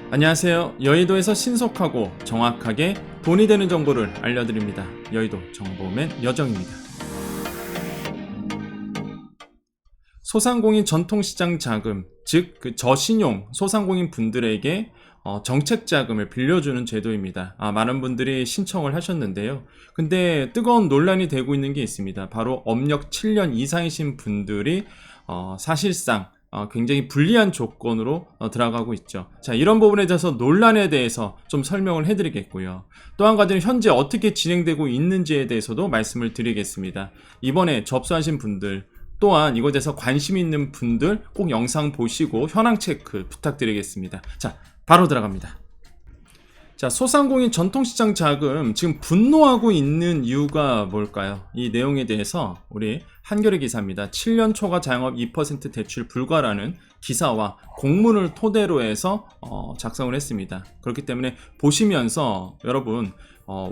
안녕하세요. 여의도에서 신속하고 정확하게 돈이 되는 정보를 알려드립니다. 여의도 정보맨 여정입니다. 소상공인 전통시장 자금, 즉 저신용 소상공인 분들에게 정책 자금을 빌려주는 제도입니다. 많은 분들이 신청을 하셨는데요. 근데 뜨거운 논란이 되고 있는 게 있습니다. 바로 업력 7년 이상이신 분들이 사실상 굉장히 불리한 조건으로 들어가고 있죠. 자, 이런 부분에 대해서 논란에 대해서 좀 설명을 해드리겠고요. 또 한 가지는 현재 어떻게 진행되고 있는지에 대해서도 말씀을 드리겠습니다. 이번에 접수하신 분들, 또한 이것에 대해서 관심 있는 분들 꼭 영상 보시고 현황 체크 부탁드리겠습니다. 자, 바로 들어갑니다. 자, 소상공인 전통시장 자금 지금 분노하고 있는 이유가 뭘까요? 이 내용에 대해서 우리 한겨레 기사입니다. 7년 초과 자영업 2% 대출 불가라는 기사와 공문을 토대로 해서 작성을 했습니다. 그렇기 때문에 보시면서 여러분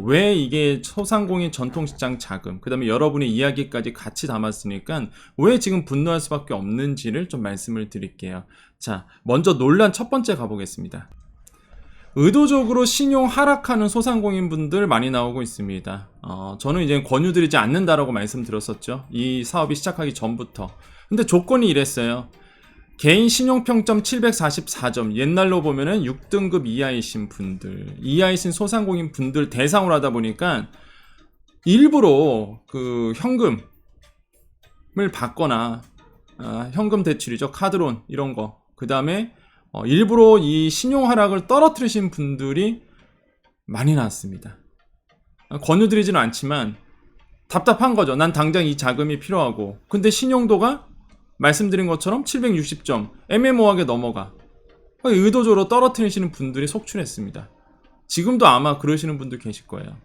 왜 이게 소상공인 전통시장 자금, 그 다음에 여러분의 이야기까지 같이 담았으니까 왜 지금 분노할 수밖에 없는지를 좀 말씀을 드릴게요. 자, 먼저 논란 첫 번째 가보겠습니다. 의도적으로 신용 하락하는 소상공인 분들 많이 나오고 있습니다. 저는 이제 권유드리지 않는다라고 말씀드렸었죠. 이 사업이 시작하기 전부터. 근데 조건이 이랬어요. 개인 신용평점 744점, 옛날로 보면은 6등급 이하이신 분들, 이하이신 소상공인 분들 대상으로 하다 보니까 일부러 그 현금을 받거나, 현금 대출이죠. 카드론, 이런 거. 그 다음에 일부러 이 신용 하락을 떨어뜨리신 분들이 많이 나왔습니다. 권유드리지는 않지만 답답한 거죠. 난 당장 이 자금이 필요하고, 근데 신용도가 말씀드린 것처럼 760점 애매모호하게 넘어가. 의도적으로 떨어뜨리시는 분들이 속출했습니다. 지금도 아마 그러시는 분들 계실 거예요.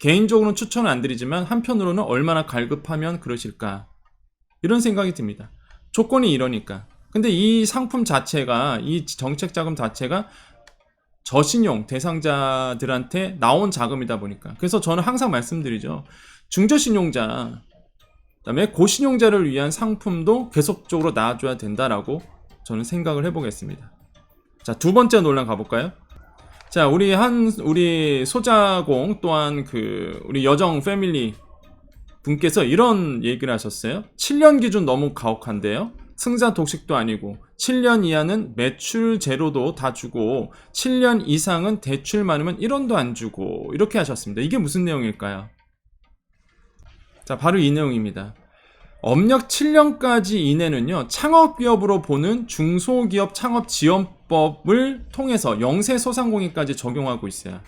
개인적으로는 추천은 안 드리지만 한편으로는 얼마나 갈급하면 그러실까, 이런 생각이 듭니다. 조건이 이러니까. 근데 이 상품 자체가, 이 정책 자금 자체가 저신용 대상자들한테 나온 자금이다 보니까, 그래서 저는 항상 말씀드리죠. 중저신용자, 그다음에 고신용자를 위한 상품도 계속적으로 나와줘야 된다라고 저는 생각을 해보겠습니다. 자, 두 번째 논란 가볼까요? 자, 우리 소자공 또한 우리 여정 패밀리 분께서 이런 얘기를 하셨어요. 7년 기준 너무 가혹한데요. 승자 독식도 아니고 7년 이하는 매출 제로도 다 주고 7년 이상은 대출 많으면 1원도 안 주고, 이렇게 하셨습니다. 이게 무슨 내용일까요? 자, 바로 이 내용입니다. 업력 7년까지 이내는요, 창업기업으로 보는 중소기업 창업지원법을 통해서 영세 소상공인까지 적용하고 있어요.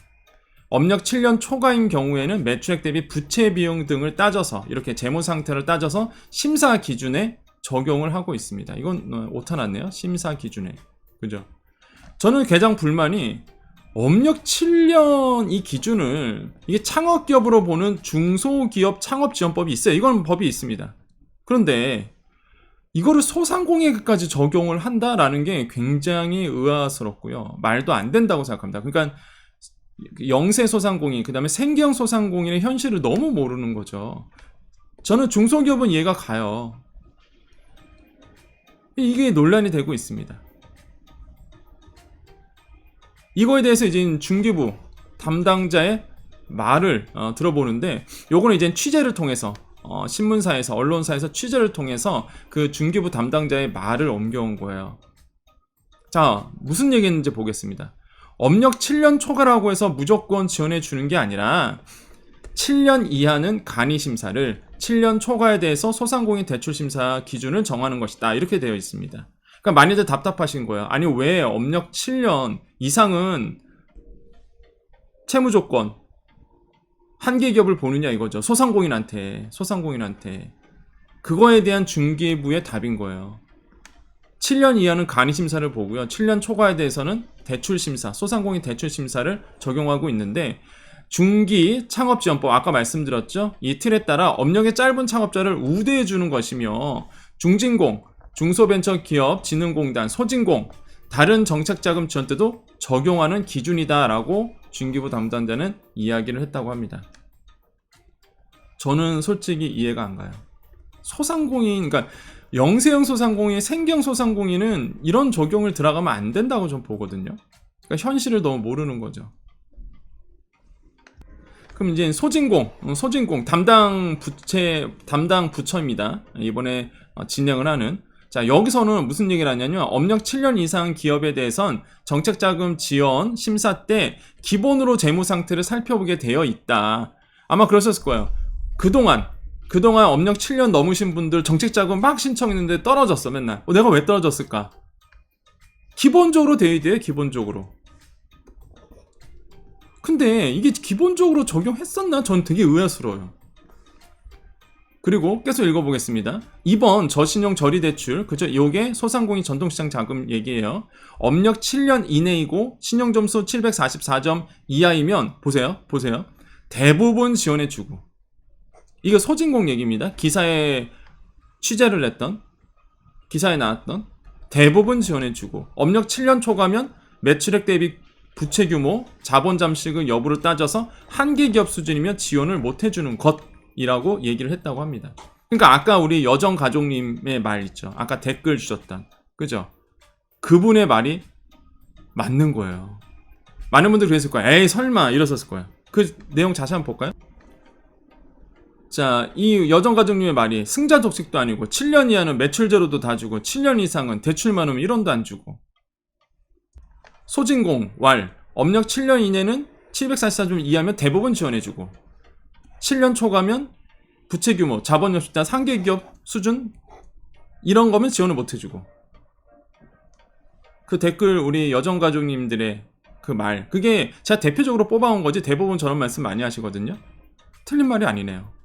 업력 7년 초과인 경우에는 매출액 대비 부채 비용 등을 따져서, 이렇게 재무 상태를 따져서 심사 기준에 적용을 하고 있습니다. 이건 오타났네요. 심사 기준에. 그죠? 저는 가장 불만이 업력 7년 이 기준을, 이게 창업기업으로 보는 중소기업 창업지원법이 있어요. 이건 법이 있습니다. 그런데 이거를 소상공인에게까지 적용을 한다라는 게 굉장히 의아스럽고요. 말도 안 된다고 생각합니다. 그러니까 영세 소상공인, 그 다음에 생계형 소상공인의 현실을 너무 모르는 거죠. 저는 중소기업은 이해가 가요. 이게 논란이 되고 있습니다. 이거에 대해서 이제 중기부 담당자의 말을 들어보는데, 요거는 이제 취재를 통해서 신문사에서, 언론사에서 취재를 통해서 그 중기부 담당자의 말을 옮겨온 거예요. 자, 무슨 얘기했는지 보겠습니다. 업력 7년 초과라고 해서 무조건 지원해 주는 게 아니라 7년 이하는 간이심사를, 7년 초과에 대해서 소상공인 대출심사 기준을 정하는 것이다, 이렇게 되어 있습니다. 그러니까 많이들 답답하신 거예요. 아니, 왜 업력 7년 이상은 채무조건 한계기업을 보느냐 이거죠. 소상공인한테. 그거에 대한 중기부의 답인 거예요. 7년 이하는 간이심사를 보고요, 7년 초과에 대해서는 대출심사, 소상공인 대출심사를 적용하고 있는데, 중기 창업지원법, 아까 말씀드렸죠. 이 틀에 따라 업력의 짧은 창업자를 우대해 주는 것이며, 중진공, 중소벤처기업 진흥공단, 소진공, 다른 정책자금 지원 때도 적용하는 기준이다라고 중기부 담당자는 이야기를 했다고 합니다. 저는 솔직히 이해가 안 가요. 소상공인, 그러니까 영세형 소상공인, 생경 소상공인은 이런 적용을 들어가면 안 된다고 좀 보거든요. 그러니까 현실을 너무 모르는 거죠. 그럼 이제 소진공 담당 부처입니다. 이번에 진행을 하는. 자, 여기서는 무슨 얘기를 하냐면 업력 7년 이상 기업에 대해선 정책자금 지원 심사 때 기본으로 재무 상태를 살펴보게 되어 있다. 아마 그러셨을 거예요. 그동안 업력 7년 넘으신 분들 정책자금 막 신청했는데 떨어졌어 맨날. 내가 왜 떨어졌을까? 기본적으로 돼야 돼요. 기본적으로. 근데 이게 기본적으로 적용했었나? 전 되게 의아스러워요. 그리고 계속 읽어보겠습니다. 2번 저신용 저리대출, 그죠? 요게 소상공인 전통시장 자금 얘기예요. 업력 7년 이내이고 신용점수 744점 이하이면 보세요. 대부분 지원해주고. 이거 소진공 얘기입니다. 기사에 취재를 했던, 기사에 나왔던 대부분 지원해주고, 업력 7년 초과면 매출액 대비 부채 규모, 자본 잠식의 여부를 따져서 한계 기업 수준이면 지원을 못 해주는 것이라고 얘기를 했다고 합니다. 그러니까 아까 우리 여정가족님의 말 있죠. 아까 댓글 주셨던, 그죠? 그분의 말이 맞는 거예요. 많은 분들이 그랬을 거예요. 에이 설마 이러셨을 거예요. 그 내용 자세히 한번 볼까요? 자, 이 여정가족님의 말이 승자 독식도 아니고 7년 이하는 매출 제로도 다 주고 7년 이상은 대출만 오면 1원도 안 주고. 소진공, 업력 7년 이내는 744점 이하면 대부분 지원해주고 7년 초과면 부채 규모, 자본 역시다 상계 기업 수준 이런 거면 지원을 못 해주고. 그 댓글 우리 여정가족님들의 그 말, 그게 제가 대표적으로 뽑아온 거지 대부분 저런 말씀 많이 하시거든요. 틀린 말이 아니네요.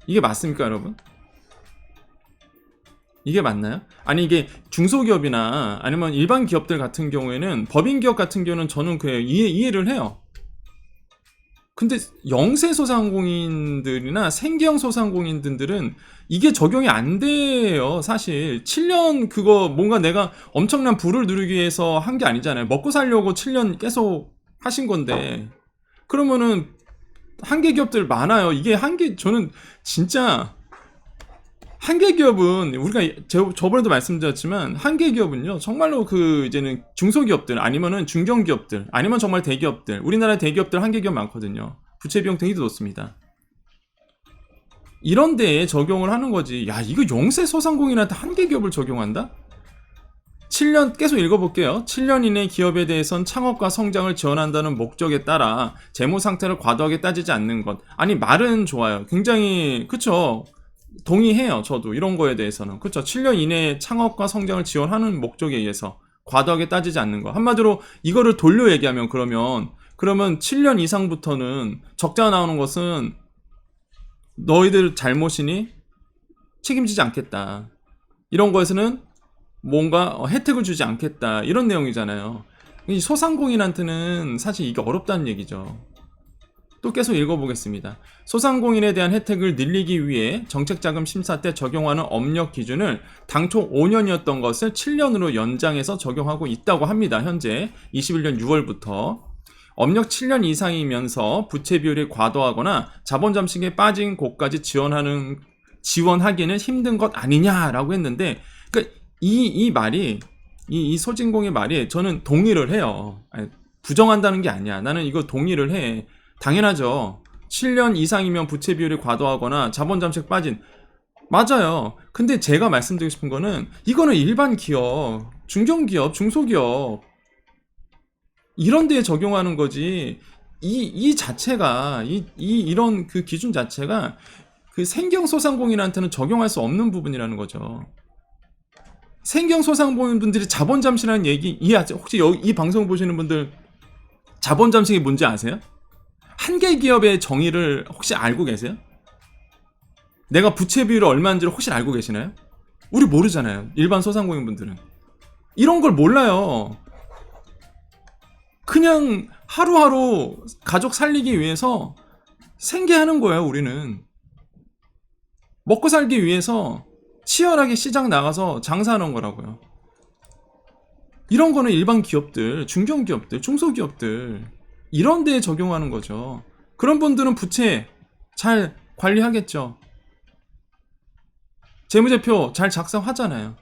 이게 맞습니까, 여러분? 이게 맞나요? 아니 이게 중소기업이나 아니면 일반 기업들 같은 경우에는 법인기업 같은 경우는 저는 이해를 해요. 근데 영세 소상공인들이나 생계형 소상공인들은 이게 적용이 안 돼요. 사실 7년 그거 뭔가 내가 엄청난 부를 누리기 위해서 한 게 아니잖아요. 먹고 살려고 7년 계속 하신 건데 그러면은 한계 기업들 많아요. 이게 저는 진짜 한계 기업은 우리가 저번에도 말씀드렸지만 한계 기업은요 정말로 이제는 중소기업들 아니면은 중견기업들 아니면 정말 대기업들, 우리나라 대기업들 한계 기업 많거든요. 부채 비용 되게 높습니다. 이런 데에 적용을 하는 거지. 야, 이거 영세 소상공인한테 한계 기업을 적용한다? 7년 계속 읽어볼게요. 7년 이내 기업에 대해선 창업과 성장을 지원한다는 목적에 따라 재무 상태를 과도하게 따지지 않는 것. 아니 말은 좋아요. 굉장히 그쵸? 동의해요. 저도 이런 거에 대해서는. 그쵸? 7년 이내에 창업과 성장을 지원하는 목적에 의해서 과도하게 따지지 않는 거. 한마디로 이거를 돌려 얘기하면 그러면 7년 이상부터는 적자가 나오는 것은 너희들 잘못이니 책임지지 않겠다. 이런 거에서는 뭔가 혜택을 주지 않겠다. 이런 내용이잖아요. 이 소상공인한테는 사실 이게 어렵다는 얘기죠. 또 계속 읽어보겠습니다. 소상공인에 대한 혜택을 늘리기 위해 정책자금 심사 때 적용하는 업력 기준을 당초 5년이었던 것을 7년으로 연장해서 적용하고 있다고 합니다. 현재 21년 6월부터. 업력 7년 이상이면서 부채 비율이 과도하거나 자본 잠식에 빠진 곳까지 지원하기는 힘든 것 아니냐라고 했는데, 그러니까 이 말이 이 소진공의 말이 저는 동의를 해요. 부정한다는 게 아니야. 나는 이거 동의를 해. 당연하죠. 7년 이상이면 부채 비율이 과도하거나 자본 잠식 빠진. 맞아요. 근데 제가 말씀드리고 싶은 거는 이거는 일반 기업, 중견기업, 중소기업 이런 데에 적용하는 거지. 이 자체가 이런 그 기준 자체가 그 생경소상공인한테는 적용할 수 없는 부분이라는 거죠. 생경소상공인분들이 자본 잠식이라는 얘기 이해하세요? 혹시 이 방송 보시는 분들 자본 잠식이 뭔지 아세요? 한계 기업의 정의를 혹시 알고 계세요? 내가 부채 비율이 얼마인지를 혹시 알고 계시나요? 우리 모르잖아요. 일반 소상공인분들은 이런 걸 몰라요. 그냥 하루하루 가족 살리기 위해서 생계하는 거예요. 우리는 먹고 살기 위해서 치열하게 시장 나가서 장사하는 거라고요. 이런 거는 일반 기업들, 중견기업들, 중소기업들 이런 데에 적용하는 거죠. 그런 분들은 부채 잘 관리하겠죠. 재무제표 잘 작성하잖아요.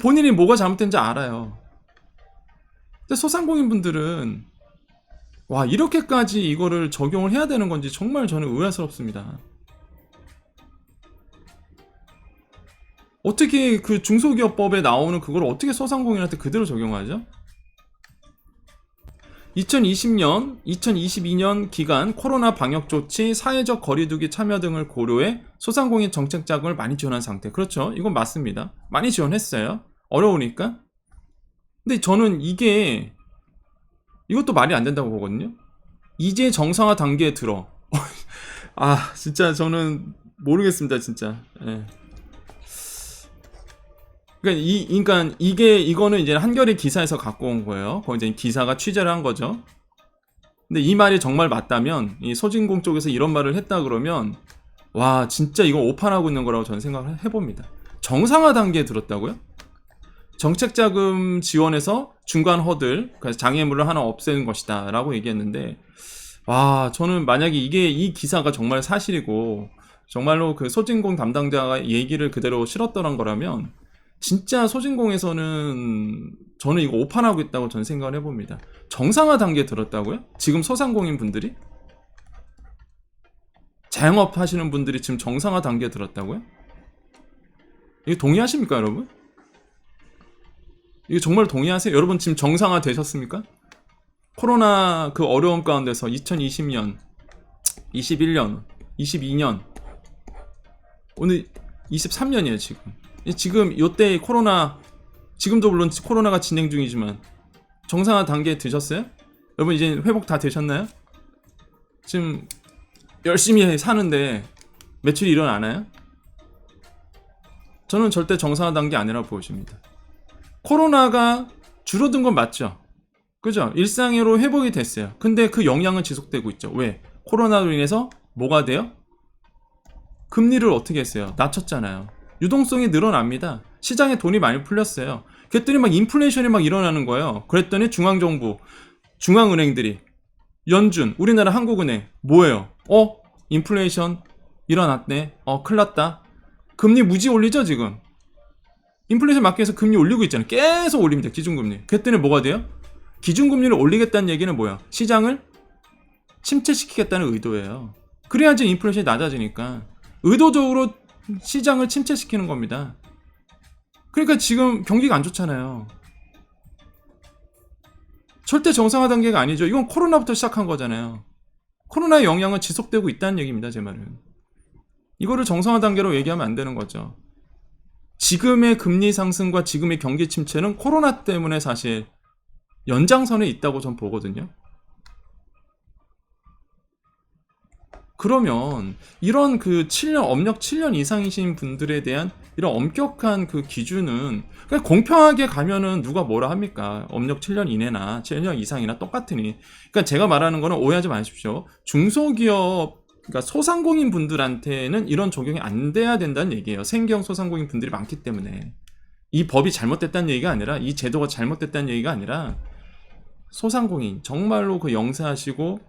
본인이 뭐가 잘못된지 알아요. 근데 소상공인분들은 와, 이렇게까지 이거를 적용을 해야 되는 건지 정말 저는 의아스럽습니다. 어떻게 그 중소기업법에 나오는 그걸 어떻게 소상공인한테 그대로 적용하죠? 2020년, 2022년 기간 코로나 방역 조치, 사회적 거리두기 참여 등을 고려해 소상공인 정책 자금을 많이 지원한 상태. 그렇죠. 이건 맞습니다. 많이 지원했어요. 어려우니까. 근데 저는 이것도 말이 안 된다고 보거든요. 이제 정상화 단계에 들어. 아, 진짜 저는 모르겠습니다, 진짜. 예. 그러니까 이거는 이제 한겨레 기사에서 갖고 온 거예요. 거기 이제 기사가 취재를 한 거죠. 근데 이 말이 정말 맞다면, 이 소진공 쪽에서 이런 말을 했다 그러면, 와, 진짜 이거 오판하고 있는 거라고 저는 생각을 해봅니다. 정상화 단계에 들었다고요? 정책자금 지원에서 중간 허들, 그래서 장애물을 하나 없애는 것이다 라고 얘기했는데, 와, 저는 만약에 이 기사가 정말 사실이고 정말로 그 소진공 담당자가 얘기를 그대로 실었던 거라면 진짜 소진공에서는 저는 이거 오판하고 있다고 저는 생각을 해봅니다. 정상화 단계에 들었다고요? 지금 소상공인 분들이? 자영업 하시는 분들이 지금 정상화 단계에 들었다고요? 이거 동의하십니까, 여러분? 이거 정말 동의하세요? 여러분 지금 정상화 되셨습니까? 코로나 그 어려움 가운데서 2020년, 21년, 22년, 오늘 23년이에요, 지금. 지금 요때 지금도 물론 코로나가 진행 중이지만 정상화 단계에 드셨어요? 여러분 이제 회복 다 되셨나요? 지금 열심히 사는데 매출이 일어나나요? 저는 절대 정상화 단계 아니라고 보십니다. 코로나가 줄어든 건 맞죠? 그죠? 일상으로 회복이 됐어요. 근데 그 영향은 지속되고 있죠. 왜? 코로나로 인해서 뭐가 돼요? 금리를 어떻게 했어요? 낮췄잖아요. 유동성이 늘어납니다. 시장에 돈이 많이 풀렸어요. 그랬더니 막 인플레이션이 막 일어나는 거예요. 그랬더니 중앙정부, 중앙은행들이 연준, 우리나라 한국은행 뭐예요? 인플레이션 일어났네. 큰일 났다. 금리 무지 올리죠 지금. 인플레이션 막기 위해서 금리 올리고 있잖아요. 계속 올립니다. 기준금리. 그랬더니 뭐가 돼요? 기준금리를 올리겠다는 얘기는 뭐야? 시장을 침체시키겠다는 의도예요. 그래야지 인플레이션이 낮아지니까. 의도적으로 시장을 침체시키는 겁니다. 그러니까 지금 경기가 안 좋잖아요. 절대 정상화 단계가 아니죠. 이건 코로나부터 시작한 거잖아요. 코로나의 영향은 지속되고 있다는 얘기입니다, 제 말은. 이거를 정상화 단계로 얘기하면 안 되는 거죠. 지금의 금리 상승과 지금의 경기 침체는 코로나 때문에 사실 연장선에 있다고 전 보거든요. 그러면 이런 그 7년 업력 7년 이상이신 분들에 대한 이런 엄격한 그 기준은 그냥 공평하게 가면은 누가 뭐라 합니까? 업력 7년 이내나 7년 이상이나 똑같으니. 그러니까 제가 말하는 거는 오해하지 마십시오. 중소기업 그러니까 소상공인 분들한테는 이런 적용이 안 돼야 된다는 얘기예요. 생계형 소상공인 분들이 많기 때문에. 이 법이 잘못됐다는 얘기가 아니라 이 제도가 잘못됐다는 얘기가 아니라 소상공인 정말로 그 영세하시고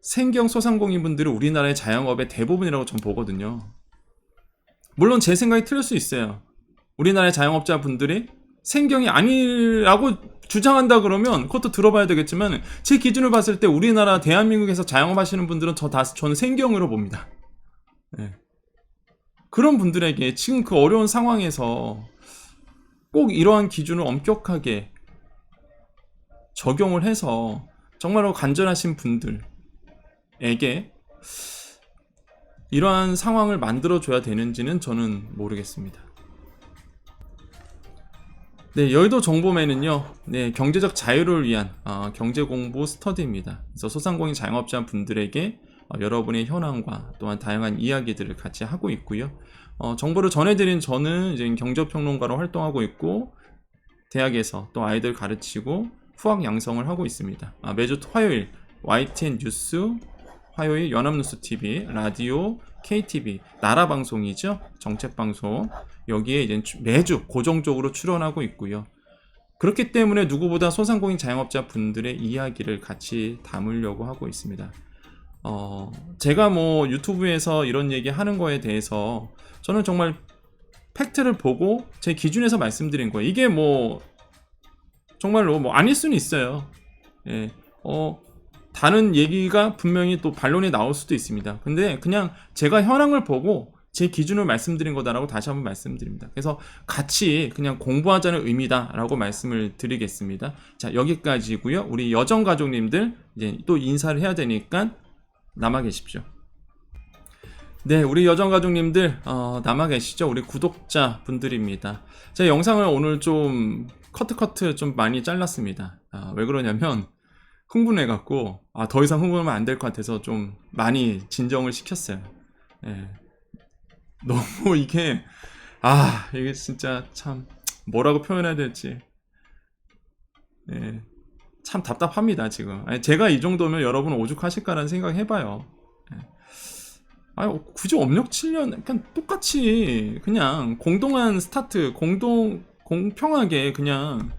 생계형 소상공인 분들이 우리나라의 자영업의 대부분이라고 전 보거든요. 물론 제 생각이 틀릴 수 있어요. 우리나라의 자영업자 분들이 생경이 아니라고 주장한다 그러면 그것도 들어봐야 되겠지만 제 기준을 봤을 때 우리나라 대한민국에서 자영업 하시는 분들은 저는 생경으로 봅니다. 네. 그런 분들에게 지금 그 어려운 상황에서 꼭 이러한 기준을 엄격하게 적용을 해서 정말로 간절하신 분들에게 이러한 상황을 만들어줘야 되는지는 저는 모르겠습니다. 네, 여의도 정보맨은요, 네, 경제적 자유를 위한 경제공부 스터디입니다. 그래서 소상공인 자영업자 분들에게 여러분의 현황과 또한 다양한 이야기들을 같이 하고 있고요. 정보를 전해드린 저는 이제 경제평론가로 활동하고 있고 대학에서 또 아이들 가르치고 후학 양성을 하고 있습니다. 매주 화요일 YTN 뉴스, 화요일 연합뉴스TV, 라디오, KTV, 나라방송이죠. 정책방송. 여기에 이제 매주 고정적으로 출연하고 있고요. 그렇기 때문에 누구보다 소상공인 자영업자 분들의 이야기를 같이 담으려고 하고 있습니다. 제가 뭐 유튜브에서 이런 얘기 하는 거에 대해서 저는 정말 팩트를 보고 제 기준에서 말씀드린 거예요. 이게 뭐 정말로 뭐 아닐 수는 있어요. 예, 다른 얘기가 분명히 또 반론이 나올 수도 있습니다. 근데 그냥 제가 현황을 보고 제 기준을 말씀드린 거다라고 다시 한번 말씀드립니다. 그래서 같이 그냥 공부하자는 의미다라고 말씀을 드리겠습니다. 자, 여기까지고요. 우리 여정 가족님들 이제 또 인사를 해야 되니까 남아 계십시오. 네, 우리 여정 가족님들 남아 계시죠? 우리 구독자 분들입니다. 제 영상을 오늘 좀 커트 좀 많이 잘랐습니다. 왜 그러냐면 흥분해갖고 더 이상 흥분하면 안 될 것 같아서 좀 많이 진정을 시켰어요. 예. 너무 이게 진짜 참 뭐라고 표현해야 될지 참 답답합니다 지금. 제가 이 정도면 여러분 오죽하실까라는 생각 해봐요. 굳이 업력 7년 그냥 똑같이 그냥 공동한 스타트 공평하게 그냥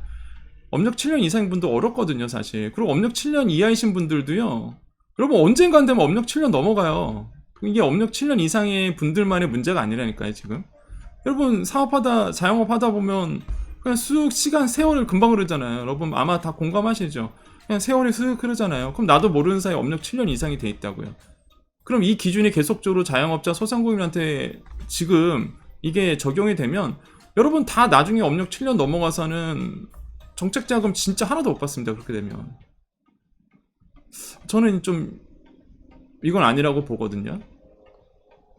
업력 7년 이상인 분도 어렵거든요 사실. 그리고 업력 7년 이하이신 분들도요, 여러분 언젠간 되면 업력 7년 넘어가요. 이게 업력 7년 이상의 분들만의 문제가 아니라니까요 지금. 여러분 자영업 하다 보면 그냥 쑥 세월을 금방 흐르잖아요. 여러분 아마 다 공감하시죠? 그냥 세월이 슥 흐르잖아요. 그럼 나도 모르는 사이에 업력 7년 이상이 돼 있다고요. 그럼 이 기준이 계속적으로 자영업자 소상공인한테 지금 이게 적용이 되면 여러분 다 나중에 업력 7년 넘어가서는 정책자금 진짜 하나도 못 받습니다. 그렇게 되면 저는 좀 이건 아니라고 보거든요.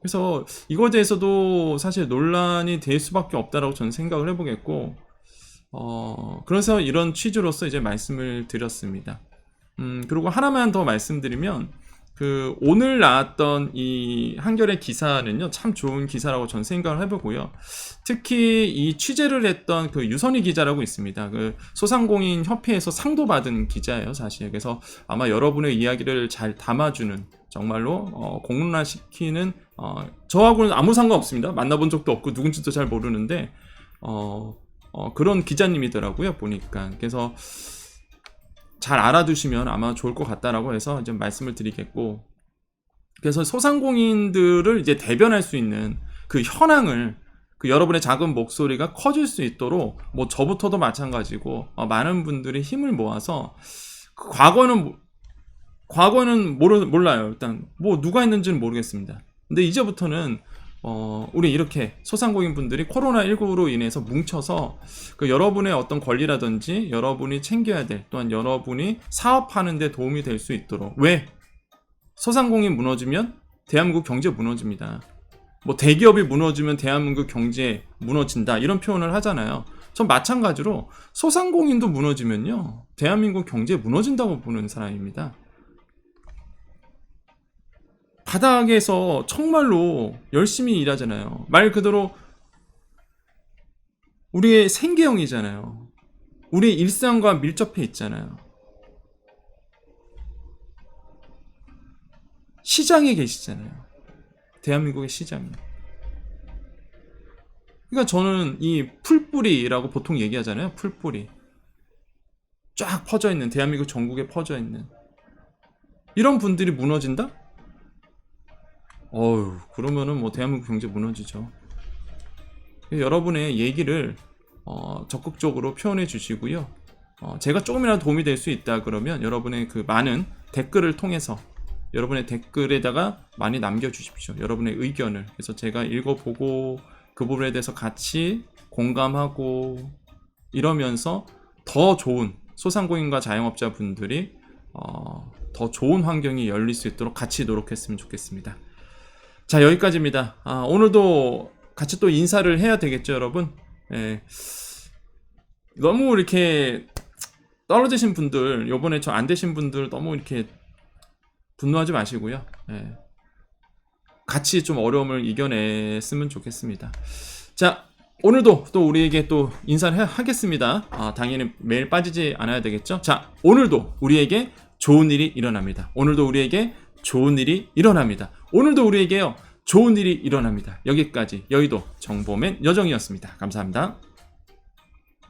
그래서 이거에 대해서도 사실 논란이 될 수밖에 없다라고 저는 생각을 해보겠고, 그래서 이런 취지로서 이제 말씀을 드렸습니다. 그리고 하나만 더 말씀드리면, 오늘 나왔던 이 한겨레 기사는요, 참 좋은 기사라고 저는 생각을 해보고요. 특히 이 취재를 했던 유선희 기자라고 있습니다. 소상공인 협회에서 상도 받은 기자예요, 사실. 그래서 아마 여러분의 이야기를 잘 담아주는, 정말로 공론화시키는, 저하고는 아무 상관없습니다. 만나본 적도 없고 누군지도 잘 모르는데 그런 기자님이더라고요, 보니까. 그래서 잘 알아두시면 아마 좋을 것 같다라고 해서 이제 말씀을 드리겠고, 그래서 소상공인들을 이제 대변할 수 있는 그 현황을 여러분의 작은 목소리가 커질 수 있도록 뭐 저부터도 마찬가지고 많은 분들이 힘을 모아서 과거는 몰라요. 일단 뭐 누가 했는지는 모르겠습니다. 근데 이제부터는 우리 이렇게 소상공인 분들이 코로나19로 인해서 뭉쳐서 여러분의 어떤 권리라든지 여러분이 챙겨야 될, 또한 여러분이 사업하는 데 도움이 될 수 있도록. 왜? 소상공인 무너지면 대한민국 경제 무너집니다. 뭐 대기업이 무너지면 대한민국 경제 무너진다, 이런 표현을 하잖아요. 전 마찬가지로 소상공인도 무너지면요, 대한민국 경제 무너진다고 보는 사람입니다. 바닥에서 정말로 열심히 일하잖아요. 말 그대로 우리의 생계형이잖아요. 우리의 일상과 밀접해 있잖아요. 시장에 계시잖아요. 대한민국의 시장에. 그러니까 저는 이 풀뿌리라고 보통 얘기하잖아요. 풀뿌리. 쫙 퍼져 있는, 대한민국 전국에 퍼져 있는 이런 분들이 무너진다? 그러면은 뭐 대한민국 경제 무너지죠. 여러분의 얘기를 적극적으로 표현해 주시고요. 제가 조금이라도 도움이 될 수 있다 그러면 여러분의 많은 댓글을 통해서 여러분의 댓글에다가 많이 남겨주십시오. 여러분의 의견을. 그래서 제가 읽어보고 그 부분에 대해서 같이 공감하고 이러면서 더 좋은 소상공인과 자영업자 분들이 더 좋은 환경이 열릴 수 있도록 같이 노력했으면 좋겠습니다. 자, 여기까지입니다. 오늘도 같이 또 인사를 해야 되겠죠, 여러분? 너무 이렇게 떨어지신 분들, 요번에 저 안 되신 분들 너무 이렇게 분노하지 마시고요. 같이 좀 어려움을 이겨냈으면 좋겠습니다. 자, 오늘도 또 우리에게 또 인사를 하겠습니다. 당연히 매일 빠지지 않아야 되겠죠? 자, 오늘도 우리에게 좋은 일이 일어납니다. 오늘도 우리에게 좋은 일이 일어납니다. 오늘도 우리에게요, 좋은 일이 일어납니다. 여기까지 여의도 정보맨 여정이었습니다. 감사합니다.